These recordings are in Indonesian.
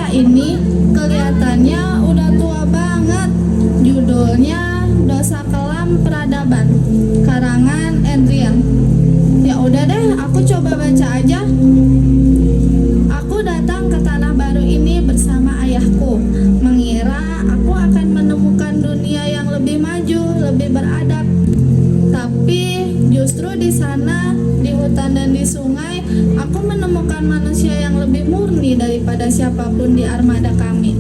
ini kelihatannya udah tua banget. Judulnya Dosa Kelam Peradaban, karangan Adrian. Ya udah deh, aku coba baca aja. Aku datang ke tanah baru ini bersama ayahku, mengira aku akan menemukan dunia yang lebih maju, lebih beradab. Tapi justru di sana, di hutan dan di sungai, aku menemukan manusia yang lebih murni daripada siapapun di armada kami.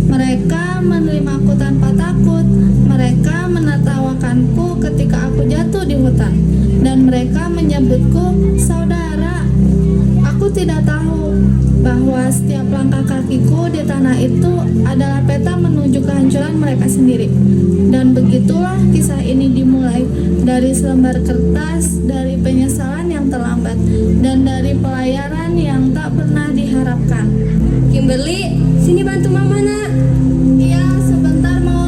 Mereka menerimaku tanpa takut. Mereka menertawakanku ketika aku jatuh di hutan, dan mereka menyebutku saudara. Aku tidak tahu bahwa setiap langkah kakiku di tanah itu adalah peta menuju kehancuran mereka sendiri. Dan begitulah kisah ini dimulai, dari selembar kertas, dari penyesalan yang terlambat, dan dari pelayaran yang tak pernah diharapkan. Kimberly, sini bantu mama nak. Iya, sebentar Mom.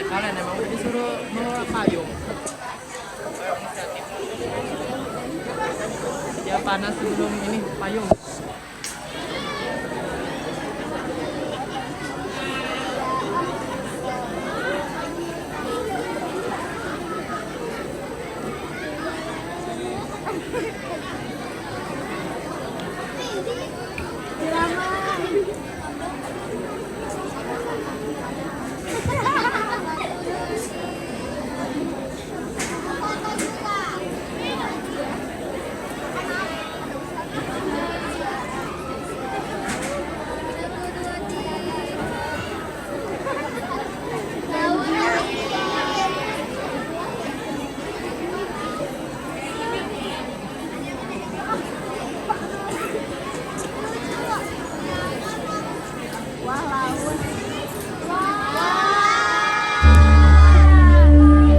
Kalian emang udah disuruh bawa payung. Payung inisiatif. Dia panas sebelum ini payung.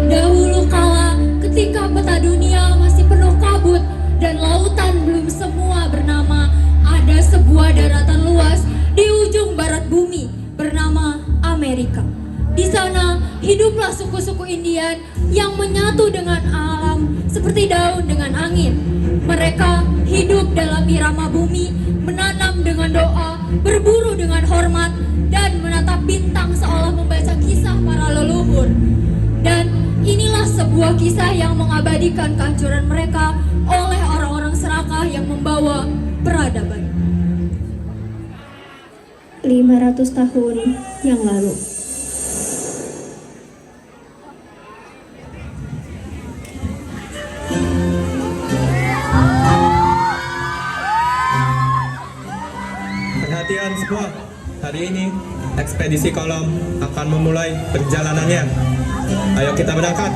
Dahulu kala, ketika peta dunia masih penuh kabut dan lautan belum semua bernama, ada sebuah daratan luas di ujung barat bumi bernama Amerika. Di sana hiduplah suku-suku Indian yang menyatu dengan alam seperti daun dengan angin. Mereka hidup dalam irama bumi, menanam dengan doa, berburu dengan hormat, dan menatap bintang seolah membaca kisah para leluhur. Dan inilah sebuah kisah yang mengabadikan kehancuran mereka oleh orang-orang serakah yang membawa peradaban. 500 tahun yang lalu. Perhatian semua, hari ini ekspedisi Kolom akan memulai perjalanannya. Ayo kita berangkat.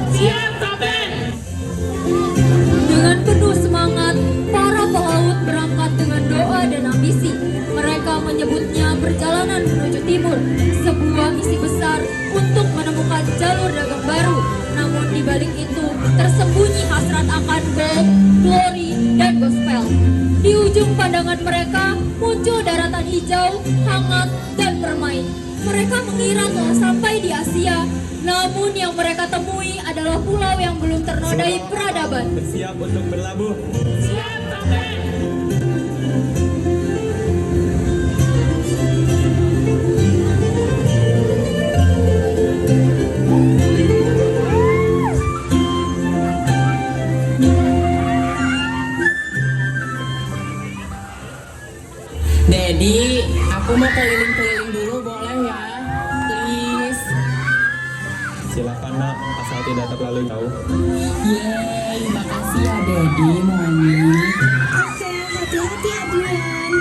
Dengan penuh semangat, para pelaut berangkat dengan doa dan ambisi. Mereka menyebutnya perjalanan menuju timur, sebuah misi besar untuk menemukan jalur dagang baru. Namun di balik itu tersembunyi hasrat akan gold, glory, dan gospel. Di ujung pandangan mereka muncul daratan hijau, hangat, dan permai. Mereka mengira telah sampai di Asia, namun yang mereka temui adalah pulau yang belum ternodai peradaban. Bersiap untuk berlabuh. Dedi, aku mau keliling-keliling dulu boleh ya? Please. Silakan nak, asal tidak terlalu jauh. Yeay, makasih ya Dedi, Mami. Oke, hati-hati Adrian.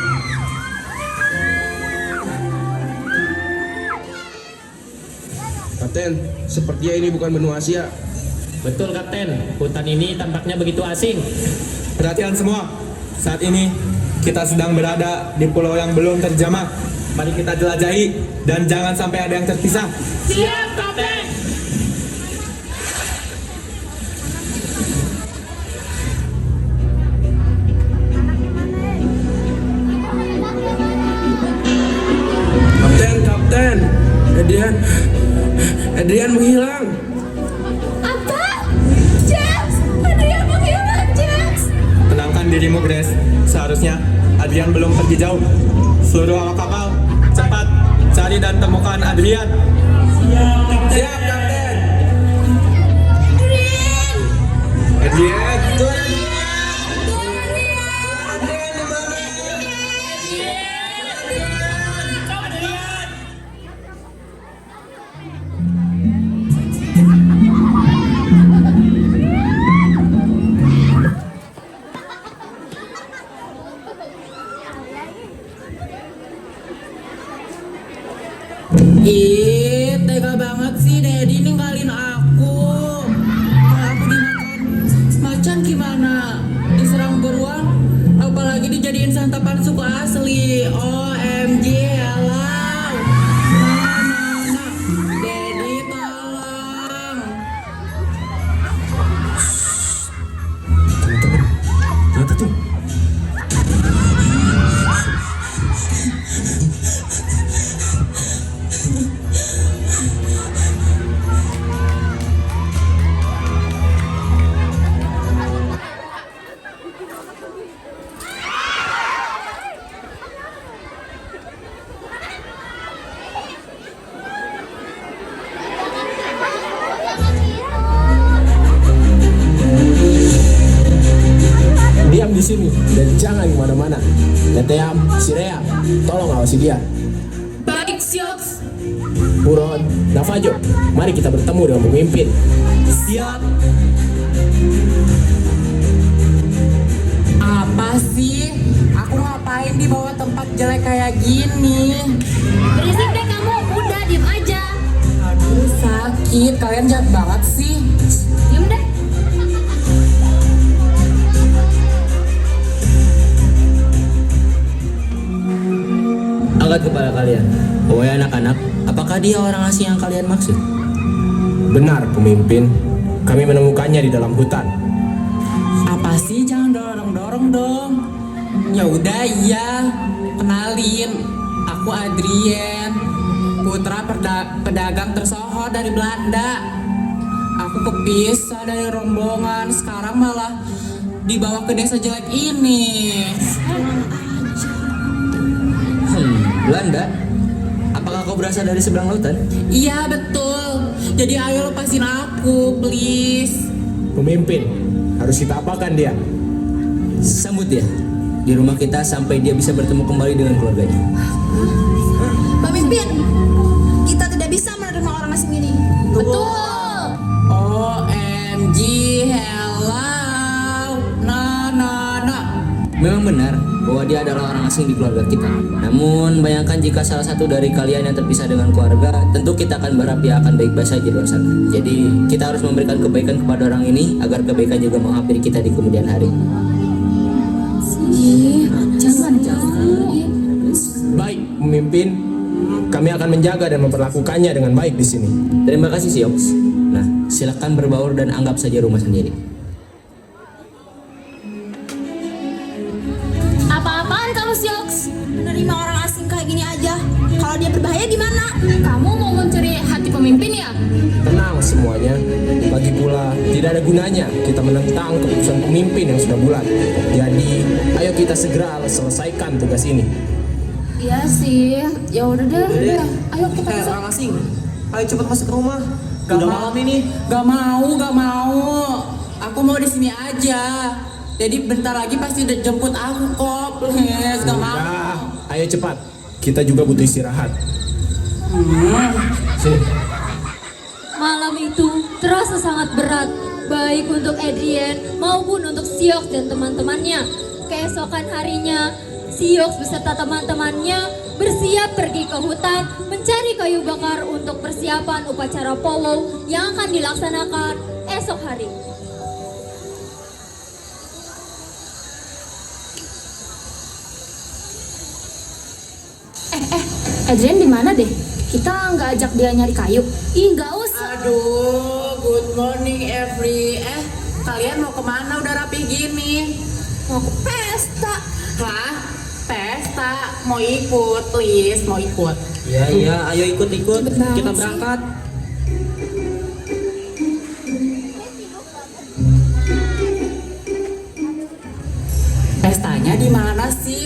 Kapten, sepertinya ini bukan benua Asia. Betul Kapten, hutan ini tampaknya begitu asing. Perhatian semua, saat ini kita sedang berada di pulau yang belum terjamah. Mari kita jelajahi dan jangan sampai ada yang terpisah. Siap Kapten. Kapten, Adrian menghilang. Apa? James, Adrian menghilang, James. Tenangkan dirimu, Grace. Seharusnya Adrian belum pergi jauh. Seluruh awak kapal, cepat cari dan temukan Adrian. Siap, Kapten. Adrian. Ih, tega banget sih Daddy ninggalin aku. Kalau aku dimakan macan gimana? Diserang beruang, apalagi dijadiin santapan suku asli. OMG, alam. Mana? Daddy tolong. Lihat tuh. Diam di sini dan jangan kemana-mana. Neteam, Sirea, tolong awasi dia. Baik, Siox. Huron, Navajo, mari kita bertemu dengan pemimpin. Siap. Apa sih? Aku ngapain di bawah tempat jelek kayak gini? Berisik deh kamu, udah diem aja. Aduh, sakit. Kalian jahat banget sih. Diem deh. Angkat kepala kalian. Wahai anak-anak, apakah dia orang asing yang kalian maksud? Benar, pemimpin. Kami menemukannya di dalam hutan. Apa sih? Jangan dorong-dorong dong. Ya udah iya. Kenalin, aku Adrian, putra pedagang tersohor dari Belanda. Aku kepisah dari rombongan, sekarang malah dibawa ke desa jelek ini. Belanda? Apakah kau berasal dari seberang lautan? Iya betul. Jadi ayo lepasin aku, please. Pemimpin, harus kita apakan dia? Sambut dia di rumah kita sampai dia bisa bertemu kembali dengan keluarganya. Pemimpin, kita tidak bisa menerima orang asing ini. Betul. OMG, hello. Memang benar bahwa dia adalah orang asing di keluarga kita. Namun bayangkan jika salah satu dari kalian yang terpisah dengan keluarga, tentu kita akan berharap dia akan baik-baik saja di luar sana. Jadi kita harus memberikan kebaikan kepada orang ini agar kebaikan juga menghampiri kita di kemudian hari. Jangan. Baik, pemimpin. Kami akan menjaga dan memperlakukannya dengan baik di sini. Terima kasih Siox. Nah, silakan berbaur dan anggap saja rumah sendiri. Apa-apaan kamu, Siox? Menerima orang asing kayak gini aja. Kalau dia berbahaya gimana? Kamu mau mencuri hati pemimpin ya? Tenang semuanya. Lagi pula, tidak ada gunanya kita menentang keputusan pemimpin yang sudah bulat. Jadi, ayo kita segera selesaikan tugas ini. Iya sih. Ya udah deh. Ayo kita Kayak masuk. orang asing. Ayo cepat masuk ke rumah. Udah malam ini. Gak mau. Aku mau di sini aja. Jadi bentar lagi pasti udah jemput aku kok, please. Gak mau. Nah, ayo cepat. Kita juga butuh istirahat. Sini. Malam itu terasa sangat berat, baik untuk Adrian maupun untuk Siox dan teman-temannya. Keesokan harinya, Siox beserta teman-temannya bersiap pergi ke hutan mencari kayu bakar untuk persiapan upacara powwow yang akan dilaksanakan esok hari. Adrian di mana deh? Kita nggak ajak dia nyari kayu. Ih, nggak usah. Aduh, good morning kalian mau kemana udah rapi gini? Mau ke pesta. Hah? Pesta? Mau ikut, please, mau ikut. Iya, ayo ikut-ikut. Cepet banget Kita sih. berangkat. Pestanya di mana sih?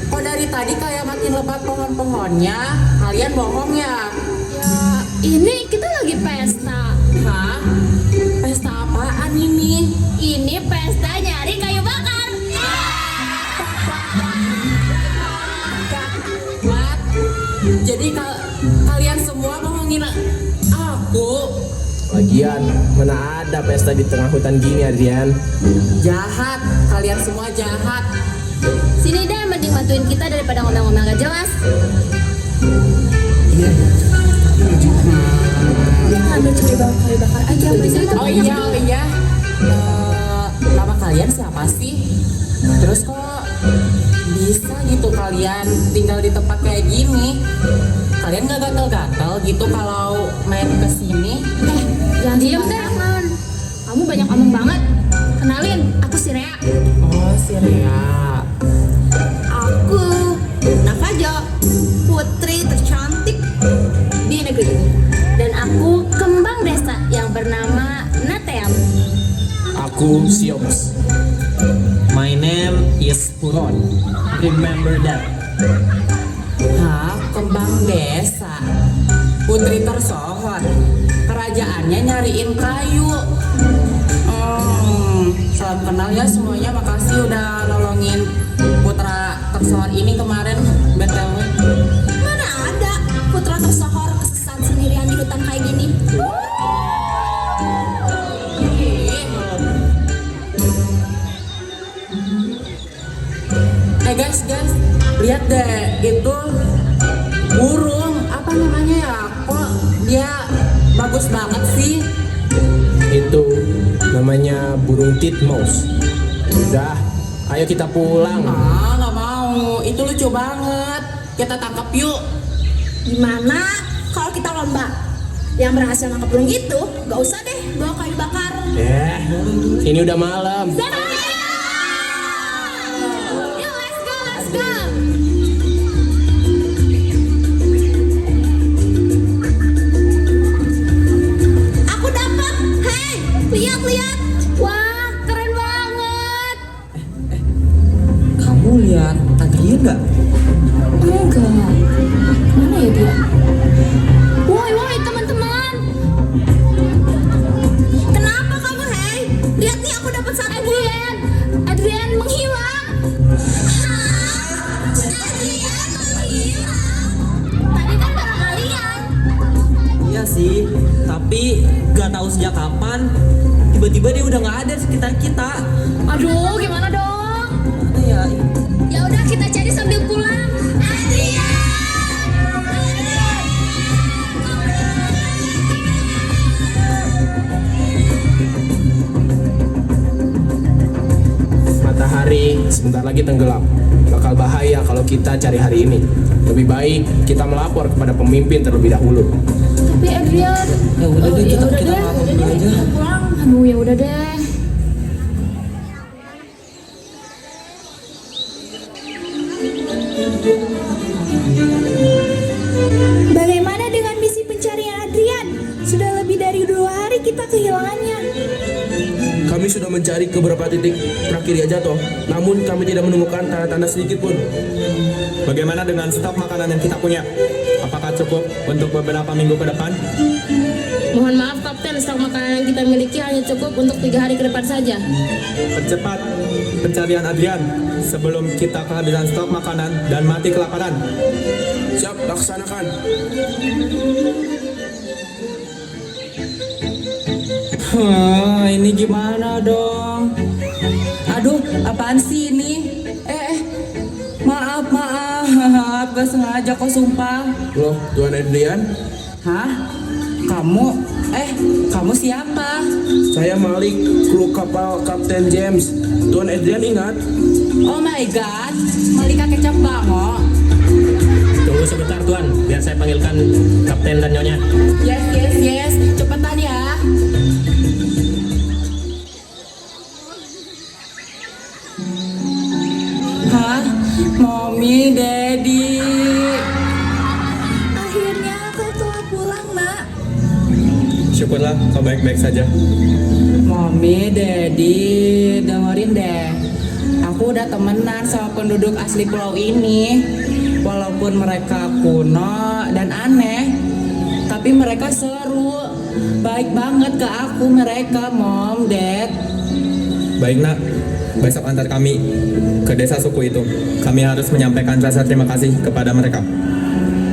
Kok dari tadi kayak makin lebat pohon-pohonnya? Kalian bohong ya? Ya, ini kita lagi pesta. Hah? Pesta apaan ini? Ini pesta nyari kayu bakar. What? Jadi kalian semua bohongin aku? Lagian, mana ada pesta di tengah hutan gini, Adrian? Jahat, kalian semua jahat. Sini deh, mending bantuin kita daripada ngomel-ngomel gak jelas. Ambil kayu bakar aja. Oh iya. Nama kalian siapa sih? Terus kok bisa gitu kalian tinggal di tempat kayak gini? Kalian gak gatel-gatel gitu kalau main kesini? Jangan diem deh. Kamu banyak omong banget. Kenalin, aku si Rea. Oh, si Rea. Aku Navajo, putri tercantik di negeri ini. Dan aku kembang desa yang bernama Nateam. Aku Sioms. My name is Puron. Remember that. Hah? Kembang desa? Putri tersohor? Kerajaannya nyariin kayu? Salam kenal ya semuanya. Makasih udah nolongin putra tersohor ini kemarin. BTW. Mana ada putra tersohor kesesat sendirian di hutan kayak gini? Guys, lihat deh, itu burung apa namanya ya? Kok dia bagus banget sih? Itu namanya burung titmouse. Udah, ayo kita pulang. Nggak mau. Itu lucu banget. Kita tangkap yuk. Gimana kalau kita lomba? Yang berhasil nangkep burung itu, gak usah deh bawa kayu bakar. Ini udah malam. Yuk, let's go. Aku dapat. Hei, lihat. Wah, keren banget. Kamu lihat Adrian nggak? Enggak. Mana ya dia? Woi, teman-teman. Kenapa kamu, hei? Lihat nih, aku dapat satu. Adrian menghilang. Adrian menghilang. Tadi kan bareng kalian. Iya sih, tapi gak tahu sejak kapan tiba-tiba dia udah nggak ada di sekitar kita. Aduh, gimana dong? Mana ya? Ya udah, kita cari sambil pulang. Matahari sebentar lagi tenggelam. Bakal bahaya kalau kita cari hari ini. Lebih baik kita melapor kepada pemimpin terlebih dahulu. Tapi Adrian, Ya udah deh, kita lapor dulu aja. kita pulang. Aduh, ya udah deh. Bagaimana dengan misi pencarian Adrian? Sudah lebih dari 2 hari kita kehilangannya. Kami sudah mencari ke beberapa titik terakhir dia jatuh, namun kami tidak menemukan tanda-tanda sedikit pun. Bagaimana dengan stok makanan yang kita punya? Apakah cukup untuk beberapa minggu ke depan? Mohon maaf Kapten, stok makanan yang kita miliki hanya cukup untuk 3 hari ke depan saja. Percepat pencarian Adrian sebelum kita kehabisan stok makanan dan mati kelaparan. Siap, laksanakan. Ini gimana dong? Aduh, apaan sih ini? Maaf, gak sengaja. aja kok sumpah. Loh, Tuan Adrian, Hah? Kamu siapa? saya Malik, kru kapal Kapten James. Tuan Adrian ingat? Oh my god, Malika kecap bango. Tunggu sebentar Tuan, biar saya panggilkan kapten dan nyonya. Yes, cepetan ya. Hah? Mommy, Daddy. Akhirnya kau telah pulang, nak. Syukurlah kau baik-baik saja. Mommy, Daddy, dengerin deh. Aku udah temenan sama penduduk asli pulau ini. Walaupun mereka kuno dan aneh, tapi mereka seru. Baik banget ke aku mereka, Mom, Dad. Baik nak, besok antar kami ke desa suku itu. Kami harus menyampaikan rasa terima kasih kepada mereka.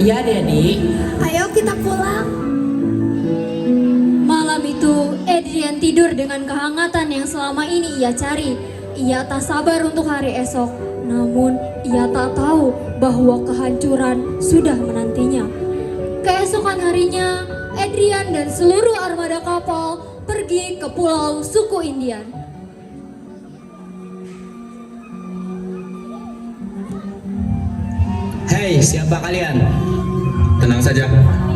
Iya, Daddy. Ayo kita pulang. Malam itu, Adrian tidur dengan kehangatan yang selama ini ia cari. Ia tak sabar untuk hari esok, namun ia tak tahu bahwa kehancuran sudah menantinya. Keesokan harinya, Adrian dan seluruh armada kapal pergi ke pulau suku Indian. Hei, siapa kalian? Tenang saja,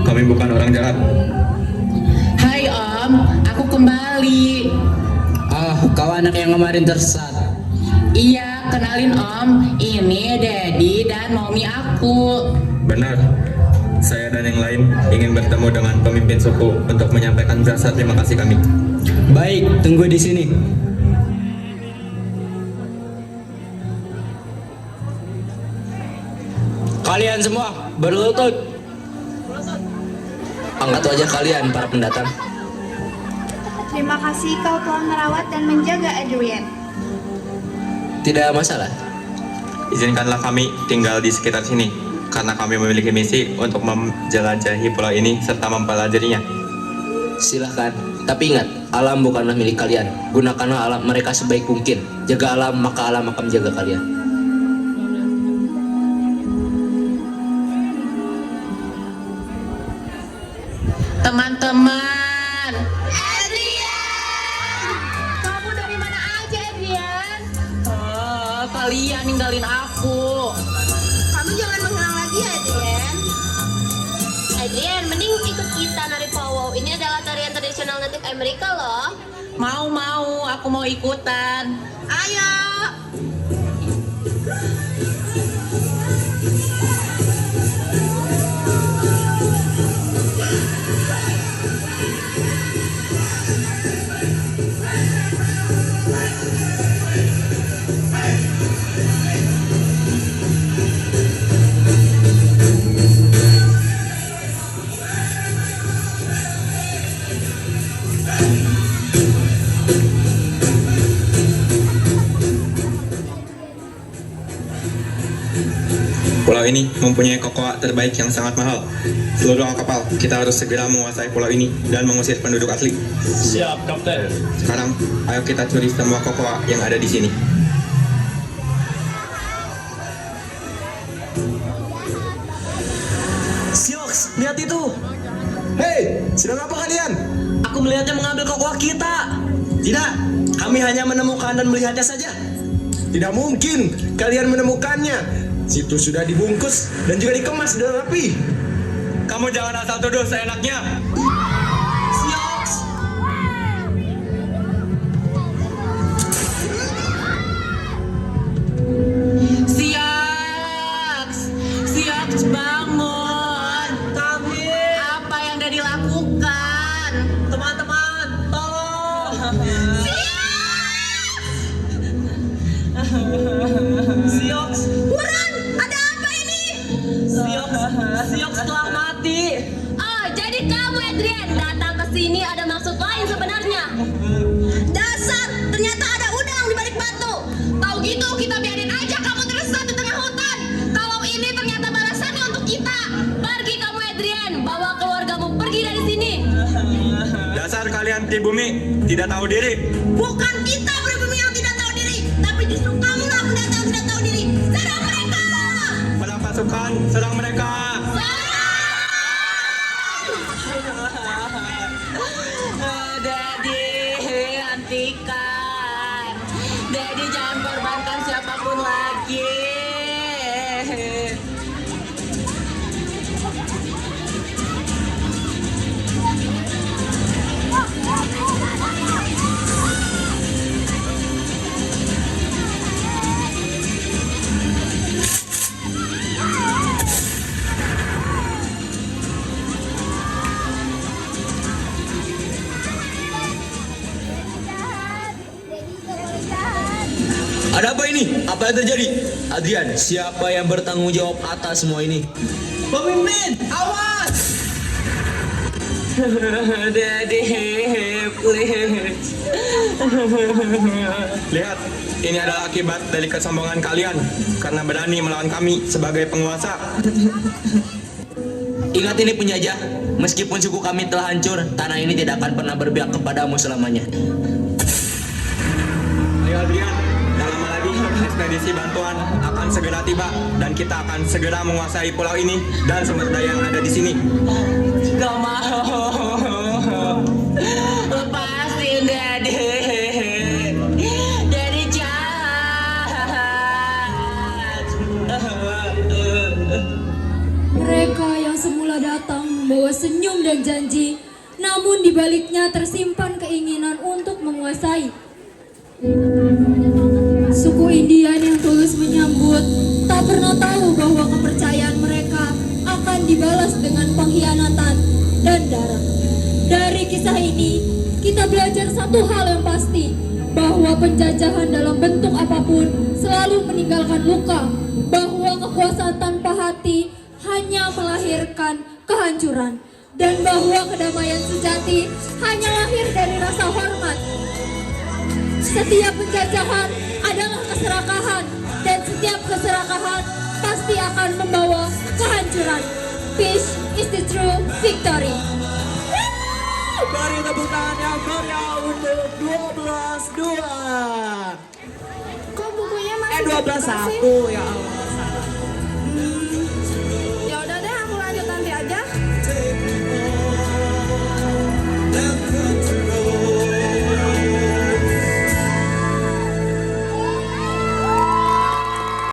kami bukan orang jahat. Hai Om, aku kembali. Oh, kau anak yang kemarin tersesat. Iya, kenalin Om, ini Daddy dan Mommy aku. Benar, saya dan yang lain ingin bertemu dengan pemimpin suku untuk menyampaikan rasa terima kasih kami. Baik, tunggu di sini. Kalian semua berlutut. Angkat wajah kalian para pendatang. Terima kasih kau telah merawat dan menjaga Adrian. Tidak masalah. Izinkanlah kami tinggal di sekitar sini, karena kami memiliki misi untuk menjelajahi pulau ini serta mempelajarinya. Silahkan. Tapi ingat, alam bukanlah milik kalian. Gunakanlah alam mereka sebaik mungkin. Jaga alam, maka alam akan menjaga kalian. Teman-teman. Adrian! Kamu dari mana aja, Adrian? Oh, kalian ninggalin aku. Kamu jangan menghilang lagi, Adrian. Adrian, mending ikut kita nari powwow. Ini adalah tarian tradisional Native Amerika loh. Mau, aku mau ikutan. Ayo! Pulau ini mempunyai kokoa terbaik yang sangat mahal. Seluruh kapal, kita harus segera menguasai pulau ini dan mengusir penduduk asli. Siap, Kapten. Sekarang, ayo kita curi semua kokoa yang ada di sini. Siox, lihat itu. Hei, sedang apa kalian? Aku melihatnya mengambil kokoa kita. Tidak, kami hanya menemukan dan melihatnya saja. Tidak mungkin kalian menemukannya. Situ sudah dibungkus dan juga dikemas dengan rapi. Kamu jangan asal tuduh seenaknya. Siox. Siox bangun. Apa yang udah dilakukan? Teman-teman, tolong. Siox. Buruan, ada apa ini? Siox telah mati. Oh, jadi kamu, Adrian, datang ke sini ada maksud lain sebenarnya. Dasar, ternyata ada udang di balik batu. Tahu gitu, kita biarin aja kamu tersesat di tengah hutan. Kalau ini ternyata balasannya untuk kita. Pergi kamu, Adrian, bawa keluargamu pergi dari sini. Dasar kalian pribumi, tidak tahu diri. Bukan kita pribumi yang tidak tahu diri, tapi justru kamulah pendatang yang tidak tahu diri. Serang mereka! Kenapa suku pasukan, serang mereka. Daddy, hentikan. Daddy jangan korbankan siapapun lagi. Ada apa ini? Apa yang terjadi? Adrian, siapa yang bertanggung jawab atas semua ini? Pemimpin, awas! Daddy, please. Lihat, ini adalah akibat dari kesombongan kalian karena berani melawan kami sebagai penguasa. Ingat ini penjajah, meskipun suku kami telah hancur, tanah ini tidak akan pernah berpihak kepadamu selamanya. Ayo Adrian, tak lama lagi ekspedisi bantuan akan segera tiba dan kita akan segera menguasai pulau ini dan sumber daya yang ada di sini. Gak mau. Lepasin Daddy. Daddy jahat. Mereka yang semula datang membawa senyum dan janji, namun di baliknya tersimpan keinginan untuk menguasai. Suku Indian yang tulus menyambut tak pernah tahu bahwa kepercayaan mereka akan dibalas dengan pengkhianatan dan darah. Dari kisah ini, kita belajar satu hal yang pasti, bahwa penjajahan dalam bentuk apapun selalu meninggalkan luka, bahwa kekuasaan tanpa hati hanya melahirkan kehancuran, dan bahwa kedamaian sejati hanya lahir dari rasa hormat. Setiap penjajahan adalah keserakahan, dan setiap keserakahan pasti akan membawa kehancuran. Peace is the true victory. Beri tepuk tangan yang meriah untuk 12-2. Kok bukunya masih 12-1 ya Allah.